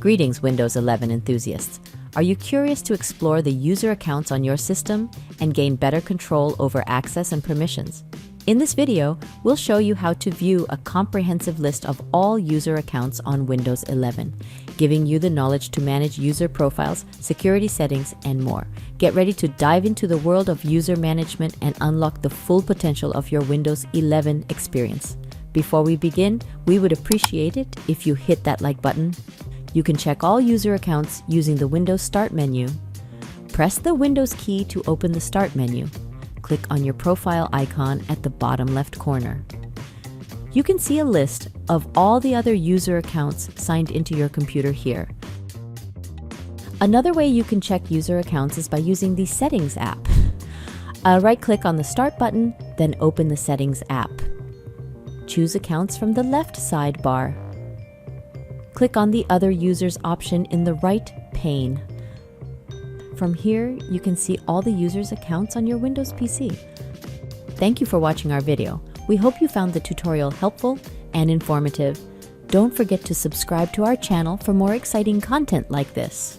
Greetings, Windows 11 enthusiasts. Are you curious to explore the user accounts on your system and gain better control over access and permissions? In this video, we'll show you how to view a comprehensive list of all user accounts on Windows 11, giving you the knowledge to manage user profiles, security settings, and more. Get ready to dive into the world of user management and unlock the full potential of your Windows 11 experience. Before we begin, we would appreciate it if you hit that like button. You can check all user accounts using the Windows Start menu. Press the Windows key to open the Start menu. Click on your profile icon at the bottom left corner. You can see a list of all the other user accounts signed into your computer here. Another way you can check user accounts is by using the Settings app. Right-click on the Start button, then open the Settings app. Choose Accounts from the left sidebar. Click on the Other Users option in the right pane. From here, you can see all the users' accounts on your Windows PC. Thank you for watching our video. We hope you found the tutorial helpful and informative. Don't forget to subscribe to our channel for more exciting content like this.